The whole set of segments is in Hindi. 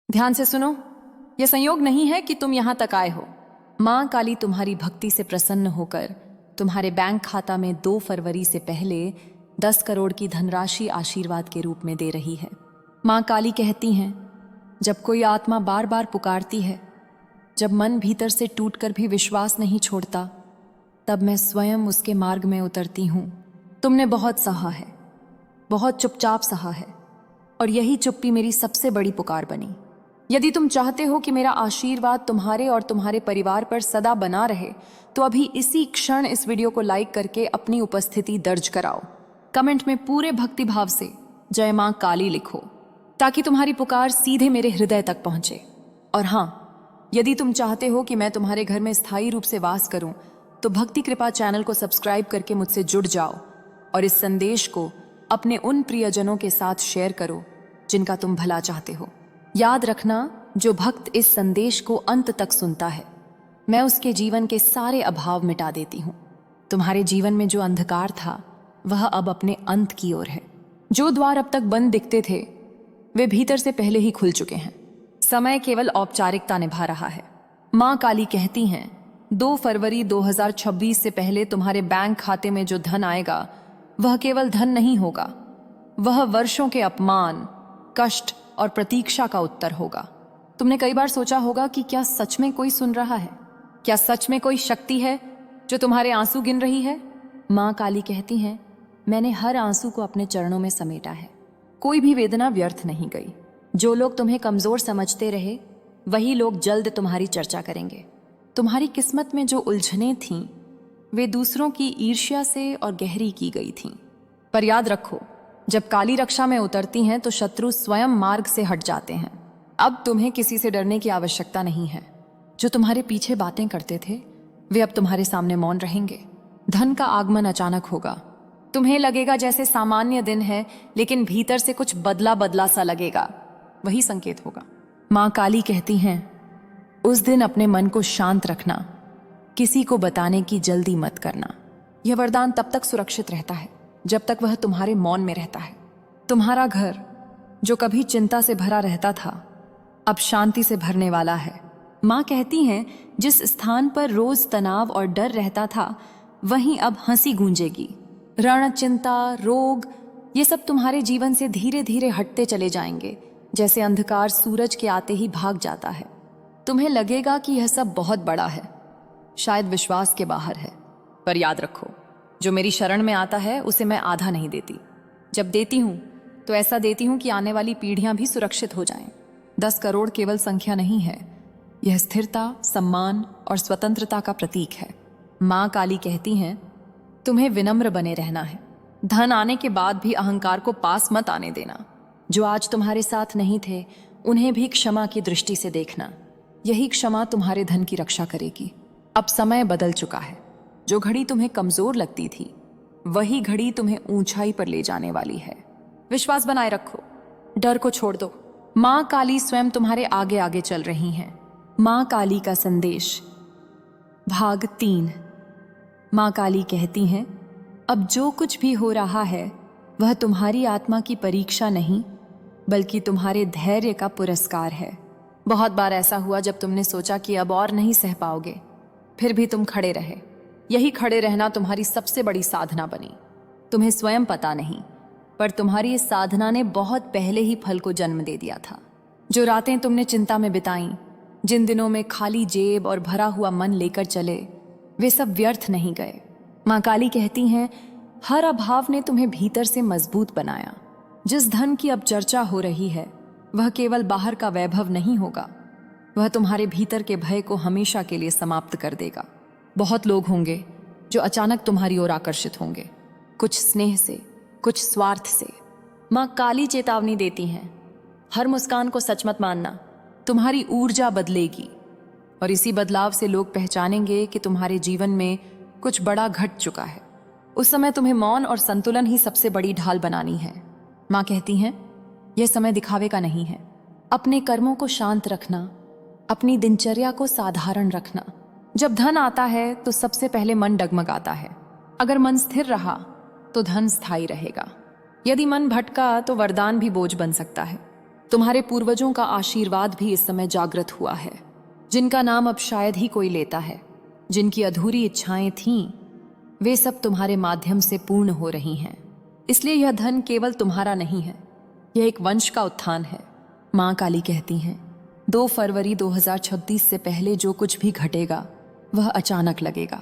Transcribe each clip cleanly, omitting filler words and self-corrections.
ध्यान से सुनो, यह संयोग नहीं है कि तुम यहां तक आए हो। मां काली तुम्हारी भक्ति से प्रसन्न होकर तुम्हारे बैंक खाता में 2 फरवरी से पहले 10 करोड़ की धनराशि आशीर्वाद के रूप में दे रही है। मां काली कहती हैं, जब कोई आत्मा बार बार पुकारती है, जब मन भीतर से टूटकर भी विश्वास नहीं छोड़ता, तब मैं स्वयं उसके मार्ग में उतरती हूं। तुमने बहुत सहा है, बहुत चुपचाप सहा है, और यही चुप्पी मेरी सबसे बड़ी पुकार बनी। यदि तुम चाहते हो कि मेरा आशीर्वाद तुम्हारे और तुम्हारे परिवार पर सदा बना रहे, तो अभी इसी क्षण इस वीडियो को लाइक करके अपनी उपस्थिति दर्ज कराओ। कमेंट में पूरे भक्तिभाव से जय मां काली लिखो, ताकि तुम्हारी पुकार सीधे मेरे हृदय तक पहुंचे। और हाँ, यदि तुम चाहते हो कि मैं तुम्हारे घर में स्थायी रूप से वास करूं, तो भक्ति कृपा चैनल को सब्सक्राइब करके मुझसे जुड़ जाओ और इस संदेश को अपने उन प्रियजनों के साथ शेयर करो जिनका तुम भला चाहते हो। याद रखना, जो भक्त इस संदेश को अंत तक सुनता है, मैं उसके जीवन के सारे अभाव मिटा देती हूँ। तुम्हारे जीवन में जो अंधकार था, वह अब अपने अंत की ओर है। जो द्वार अब तक बंद दिखते थे, वे भीतर से पहले ही खुल चुके हैं। समय केवल औपचारिकता निभा रहा है। मां काली कहती हैं, 2 फरवरी 2026 से पहले तुम्हारे बैंक खाते में जो धन आएगा, वह केवल धन नहीं होगा, वह वर्षों के अपमान, कष्ट और प्रतीक्षा का उत्तर होगा। तुमने कई बार सोचा होगा कि क्या सच में कोई सुन रहा है? क्या सच में कोई शक्ति है जो तुम्हारे आंसू गिन रही है? मां काली कहती हैं, मैंने हर आंसू को अपने चरणों में समेटा है। कोई भी वेदना व्यर्थ नहीं गई। जो लोग तुम्हें कमजोर समझते रहे, वही लोग जल्द तुम्हारी चर्चा करेंगे। तुम्हारी किस्मत में जो उलझनें थीं, वे दूसरों की ईर्ष्या से और गहरी की गई थीं। पर याद रखो, जब काली रक्षा में उतरती हैं तो शत्रु स्वयं मार्ग से हट जाते हैं। अब तुम्हें किसी से डरने की आवश्यकता नहीं है। जो तुम्हारे पीछे बातें करते थे, वे अब तुम्हारे सामने मौन रहेंगे। धन का आगमन अचानक होगा। तुम्हें लगेगा जैसे सामान्य दिन है, लेकिन भीतर से कुछ बदला बदला सा लगेगा। वही संकेत होगा। मां काली कहती हैं, उस दिन अपने मन को शांत रखना, किसी को बताने की जल्दी मत करना। यह वरदान तब तक सुरक्षित रहता है जब तक वह तुम्हारे मौन में रहता है। तुम्हारा घर, जो कभी चिंता से भरा रहता था, अब शांति से भरने वाला है। मां कहती हैं, जिस स्थान पर रोज तनाव और डर रहता था, वहीं अब हंसी गूंजेगी। ऋण, चिंता, रोग, ये सब तुम्हारे जीवन से धीरे धीरे हटते चले जाएंगे, जैसे अंधकार सूरज के आते ही भाग जाता है। तुम्हें लगेगा कि यह सब बहुत बड़ा है, शायद विश्वास के बाहर है। पर याद रखो, जो मेरी शरण में आता है, उसे मैं आधा नहीं देती। जब देती हूं तो ऐसा देती हूं कि आने वाली पीढ़ियां भी सुरक्षित हो जाएं। 10 करोड़ केवल संख्या नहीं है, यह स्थिरता, सम्मान और स्वतंत्रता का प्रतीक है। मां काली कहती हैं, तुम्हें विनम्र बने रहना है। धन आने के बाद भी अहंकार को पास मत आने देना। जो आज तुम्हारे साथ नहीं थे, उन्हें भी क्षमा की दृष्टि से देखना। यही क्षमा तुम्हारे धन की रक्षा करेगी। अब समय बदल चुका है। जो घड़ी तुम्हें कमजोर लगती थी, वही घड़ी तुम्हें ऊंचाई पर ले जाने वाली है। विश्वास बनाए रखो, डर को छोड़ दो। मां काली स्वयं तुम्हारे आगे आगे चल रही हैं। मां काली का संदेश, भाग 3। मां काली कहती हैं, अब जो कुछ भी हो रहा है, वह तुम्हारी आत्मा की परीक्षा नहीं, बल्कि तुम्हारे धैर्य का पुरस्कार है। बहुत बार ऐसा हुआ जब तुमने सोचा कि अब और नहीं सह पाओगे, फिर भी तुम खड़े रहे। यही खड़े रहना तुम्हारी सबसे बड़ी साधना बनी। तुम्हें स्वयं पता नहीं, पर तुम्हारी इस साधना ने बहुत पहले ही फल को जन्म दे दिया था। जो रातें तुमने चिंता में बिताई, जिन दिनों में खाली जेब और भरा हुआ मन लेकर चले, वे सब व्यर्थ नहीं गए। मां काली कहती हैं, हर अभाव ने तुम्हें भीतर से मजबूत बनाया। जिस धन की अब चर्चा हो रही है, वह केवल बाहर का वैभव नहीं होगा, वह तुम्हारे भीतर के भय को हमेशा के लिए समाप्त कर देगा। बहुत लोग होंगे जो अचानक तुम्हारी ओर आकर्षित होंगे, कुछ स्नेह से, कुछ स्वार्थ से। मां काली चेतावनी देती हैं, हर मुस्कान को सच मत मानना। तुम्हारी ऊर्जा बदलेगी और इसी बदलाव से लोग पहचानेंगे कि तुम्हारे जीवन में कुछ बड़ा घट चुका है। उस समय तुम्हें मौन और संतुलन ही सबसे बड़ी ढाल बनानी है। मां कहती हैं, यह समय दिखावे का नहीं है। अपने कर्मों को शांत रखना, अपनी दिनचर्या को साधारण रखना। जब धन आता है तो सबसे पहले मन डगमगाता है। अगर मन स्थिर रहा तो धन स्थायी रहेगा। यदि मन भटका तो वरदान भी बोझ बन सकता है। तुम्हारे पूर्वजों का आशीर्वाद भी इस समय जागृत हुआ है, जिनका नाम अब शायद ही कोई लेता है। जिनकी अधूरी इच्छाएं थीं, वे सब तुम्हारे माध्यम से पूर्ण हो रही हैं। इसलिए यह धन केवल तुम्हारा नहीं है, यह एक वंश का उत्थान है। मां काली कहती हैं, 2 फरवरी 2036 से पहले जो कुछ भी घटेगा वह अचानक लगेगा,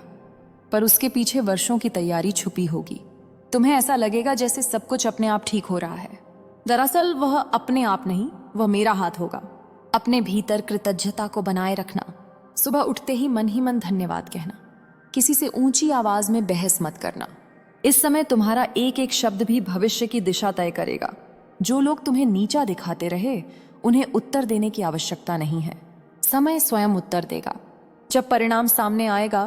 पर उसके पीछे वर्षों की तैयारी छुपी होगी। तुम्हें ऐसा लगेगा जैसे सब कुछ अपने आप ठीक हो रहा है। दरअसल वह अपने आप नहीं, वह मेरा हाथ होगा। अपने भीतर कृतज्ञता को बनाए रखना। सुबह उठते ही मन धन्यवाद कहना। किसी से ऊंची आवाज में बहस मत करना। इस समय तुम्हारा एक एक शब्द भी भविष्य की दिशा तय करेगा। जो लोग तुम्हें नीचा दिखाते रहे, उन्हें उत्तर देने की आवश्यकता नहीं है। समय स्वयं उत्तर देगा। जब परिणाम सामने आएगा,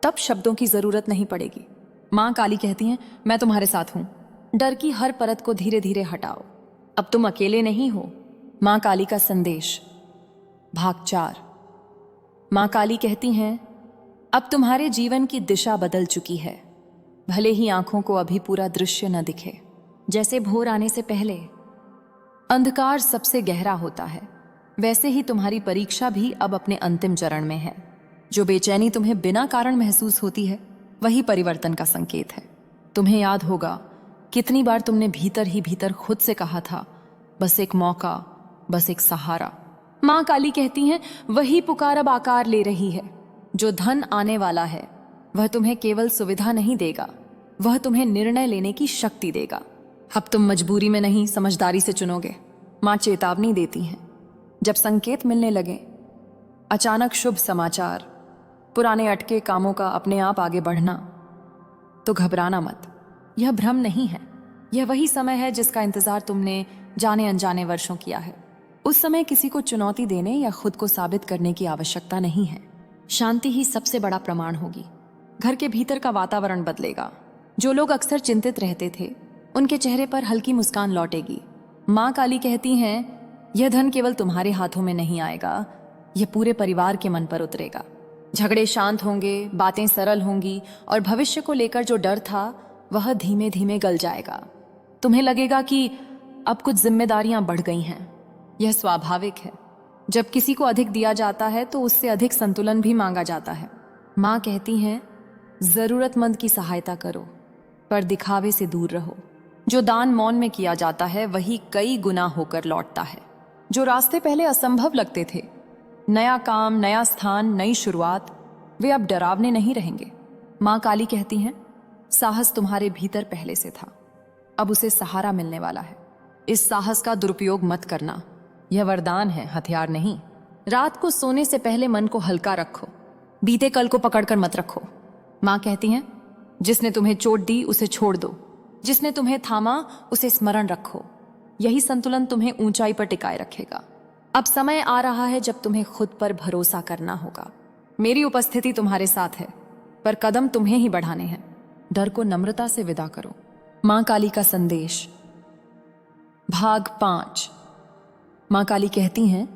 तब शब्दों की जरूरत नहीं पड़ेगी। मां काली कहती हैं, मैं तुम्हारे साथ हूं। डर की हर परत को धीरे धीरे हटाओ। अब तुम अकेले नहीं हो। मां काली का संदेश, भाग 4। मां काली कहती हैं, अब तुम्हारे जीवन की दिशा बदल चुकी है। भले ही आंखों को अभी पूरा दृश्य न दिखे। जैसे भोर आने से पहले अंधकार सबसे गहरा होता है, वैसे ही तुम्हारी परीक्षा भी अब अपने अंतिम चरण में है। जो बेचैनी तुम्हें बिना कारण महसूस होती है, वही परिवर्तन का संकेत है। तुम्हें याद होगा कितनी बार तुमने भीतर ही भीतर खुद से कहा था, बस एक मौका, बस एक सहारा। मां काली कहती हैं, वही पुकार अब आकार ले रही है। जो धन आने वाला है, वह तुम्हें केवल सुविधा नहीं देगा, वह तुम्हें निर्णय लेने की शक्ति देगा। अब तुम मजबूरी में नहीं, समझदारी से चुनोगे। मां चेतावनी देती हैं, जब संकेत मिलने लगे, अचानक शुभ समाचार, पुराने अटके कामों का अपने आप आगे बढ़ना, तो घबराना मत। यह भ्रम नहीं है, यह वही समय है जिसका इंतजार तुमने जाने अनजाने वर्षों किया है। उस समय किसी को चुनौती देने या खुद को साबित करने की आवश्यकता नहीं है। शांति ही सबसे बड़ा प्रमाण होगी। घर के भीतर का वातावरण बदलेगा। जो लोग अक्सर चिंतित रहते थे, उनके चेहरे पर हल्की मुस्कान लौटेगी। मां काली कहती हैं, यह धन केवल तुम्हारे हाथों में नहीं आएगा, यह पूरे परिवार के मन पर उतरेगा। झगड़े शांत होंगे, बातें सरल होंगी और भविष्य को लेकर जो डर था वह धीमे धीमे गल जाएगा। तुम्हें लगेगा कि अब कुछ जिम्मेदारियां बढ़ गई हैं। यह स्वाभाविक है। जब किसी को अधिक दिया जाता है तो उससे अधिक संतुलन भी मांगा जाता है। मां कहती हैं, जरूरतमंद की सहायता करो, पर दिखावे से दूर रहो। जो दान मौन में किया जाता है, वही कई गुना होकर लौटता है। जो रास्ते पहले असंभव लगते थे, नया काम, नया स्थान, नई शुरुआत, वे अब डरावने नहीं रहेंगे। मां काली कहती हैं, साहस तुम्हारे भीतर पहले से था, अब उसे सहारा मिलने वाला है। इस साहस का दुरुपयोग मत करना। यह वरदान है, हथियार नहीं। रात को सोने से पहले मन को हल्का रखो। बीते कल को पकड़कर मत रखो। मां कहती हैं, जिसने तुम्हें चोट दी उसे छोड़ दो, जिसने तुम्हें थामा उसे स्मरण रखो। यही संतुलन तुम्हें ऊंचाई पर टिकाए रखेगा। अब समय आ रहा है जब तुम्हें खुद पर भरोसा करना होगा। मेरी उपस्थिति तुम्हारे साथ है, पर कदम तुम्हें ही बढ़ाने हैं। डर को नम्रता से विदा करो। मां काली का संदेश, भाग 5। मां काली कहती हैं,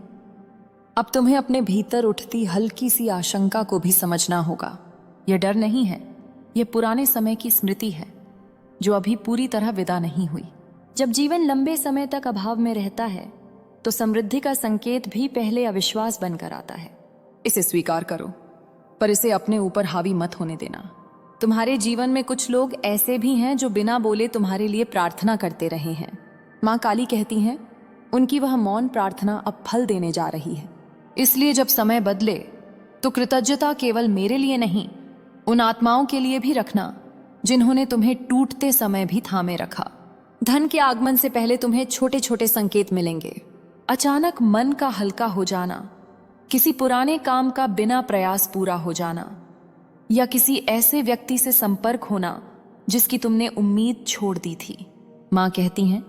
अब तुम्हें अपने भीतर उठती हल्की सी आशंका को भी समझना होगा। यह डर नहीं है, यह पुराने समय की स्मृति है जो अभी पूरी तरह विदा नहीं हुई। जब जीवन लंबे समय तक अभाव में रहता है, तो समृद्धि का संकेत भी पहले अविश्वास बनकर आता है। इसे स्वीकार करो, पर इसे अपने ऊपर हावी मत होने देना। तुम्हारे जीवन में कुछ लोग ऐसे भी हैं जो बिना बोले तुम्हारे लिए प्रार्थना करते रहे हैं। मां काली कहती हैं, उनकी वह मौन प्रार्थना अब फल देने जा रही है। इसलिए जब समय बदले, तो कृतज्ञता केवल मेरे लिए नहीं, उन आत्माओं के लिए भी रखना जिन्होंने तुम्हें टूटते समय भी थामे रखा। धन के आगमन से पहले तुम्हें छोटे छोटे संकेत मिलेंगे। अचानक मन का हल्का हो जाना, किसी पुराने काम का बिना प्रयास पूरा हो जाना, या किसी ऐसे व्यक्ति से संपर्क होना जिसकी तुमने उम्मीद छोड़ दी थी। मां कहती हैं,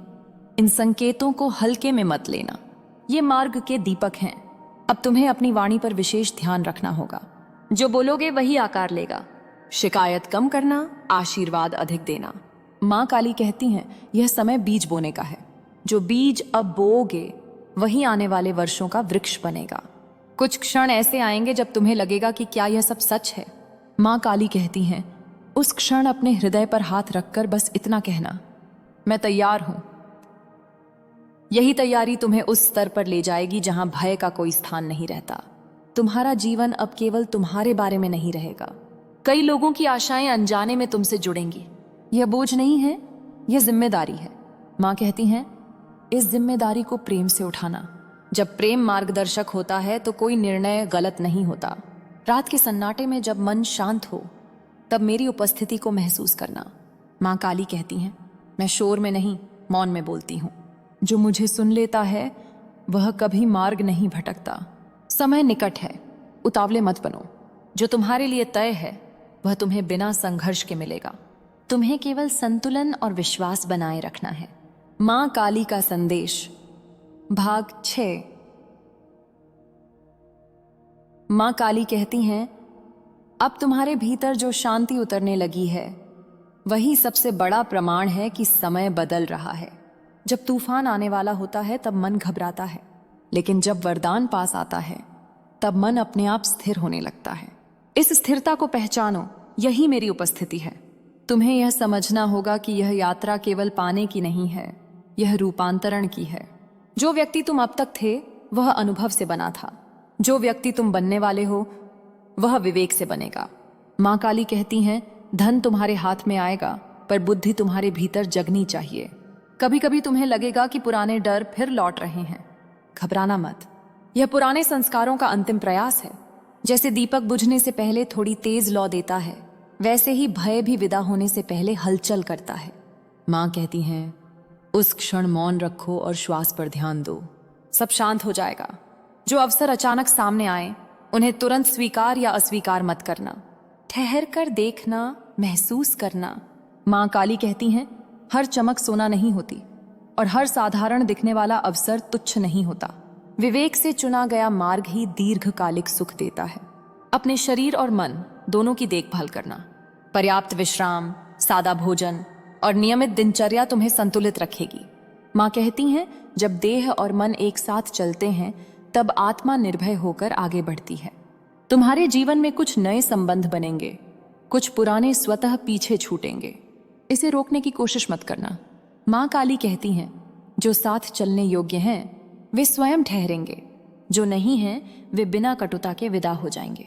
इन संकेतों को हल्के में मत लेना। ये मार्ग के दीपक हैं। अब तुम्हें अपनी वाणी पर विशेष ध्यान रखना होगा। जो बोलोगे वही आकार लेगा। शिकायत कम करना, आशीर्वाद अधिक देना। मां काली कहती हैं, यह समय बीज बोने का है। जो बीज अब बोओगे, वही आने वाले वर्षों का वृक्ष बनेगा। कुछ क्षण ऐसे आएंगे जब तुम्हें लगेगा कि क्या यह सब सच है। मां काली कहती हैं, उस क्षण अपने हृदय पर हाथ रखकर बस इतना कहना, मैं तैयार हूं। यही तैयारी तुम्हें उस स्तर पर ले जाएगी जहां भय का कोई स्थान नहीं रहता। तुम्हारा जीवन अब केवल तुम्हारे बारे में नहीं रहेगा। कई लोगों की आशाएं अनजाने में तुमसे जुड़ेंगी। यह बोझ नहीं है, यह जिम्मेदारी है। माँ कहती हैं, इस जिम्मेदारी को प्रेम से उठाना। जब प्रेम मार्गदर्शक होता है तो कोई निर्णय गलत नहीं होता। रात के सन्नाटे में जब मन शांत हो तब मेरी उपस्थिति को महसूस करना। माँ काली कहती हैं, मैं शोर में नहीं, मौन में बोलती हूँ। जो मुझे सुन लेता है वह कभी मार्ग नहीं भटकता। समय निकट है, उतावले मत बनो। जो तुम्हारे लिए तय है वह तुम्हें बिना संघर्ष के मिलेगा। तुम्हें केवल संतुलन और विश्वास बनाए रखना है। माँ काली का संदेश, भाग 6। माँ काली कहती हैं, अब तुम्हारे भीतर जो शांति उतरने लगी है वही सबसे बड़ा प्रमाण है कि समय बदल रहा है। जब तूफान आने वाला होता है तब मन घबराता है, लेकिन जब वरदान पास आता है तब मन अपने आप स्थिर होने लगता है। इस स्थिरता को पहचानो, यही मेरी उपस्थिति है। तुम्हें यह समझना होगा कि यह यात्रा केवल पाने की नहीं है, यह रूपांतरण की है। जो व्यक्ति तुम अब तक थे वह अनुभव से बना था। जो व्यक्ति तुम बनने वाले हो वह विवेक से बनेगा। माँ काली कहती हैं, धन तुम्हारे हाथ में आएगा पर बुद्धि तुम्हारे भीतर जगनी चाहिए। कभी कभी तुम्हें लगेगा कि पुराने डर फिर लौट रहे हैं। घबराना मत, यह पुराने संस्कारों का अंतिम प्रयास है। जैसे दीपक बुझने से पहले थोड़ी तेज लौ देता है, वैसे ही भय भी विदा होने से पहले हलचल करता है। माँ कहती हैं, उस क्षण मौन रखो और श्वास पर ध्यान दो। सब शांत हो जाएगा। जो अवसर अचानक सामने आए उन्हें तुरंत स्वीकार या अस्वीकार मत करना। ठहर कर देखना, महसूस करना। माँ काली कहती हैं, हर चमक सोना नहीं होती और हर साधारण दिखने वाला अवसर तुच्छ नहीं होता। विवेक से चुना गया मार्ग ही दीर्घकालिक सुख देता है। अपने शरीर और मन दोनों की देखभाल करना। पर्याप्त विश्राम, सादा भोजन और नियमित दिनचर्या तुम्हें संतुलित रखेगी। माँ कहती हैं, जब देह और मन एक साथ चलते हैं तब आत्मा निर्भय होकर आगे बढ़ती है। तुम्हारे जीवन में कुछ नए संबंध बनेंगे, कुछ पुराने स्वतः पीछे छूटेंगे। इसे रोकने की कोशिश मत करना। माँ काली कहती हैं, जो साथ चलने योग्य हैं वे स्वयं ठहरेंगे, जो नहीं हैं वे बिना कटुता के विदा हो जाएंगे।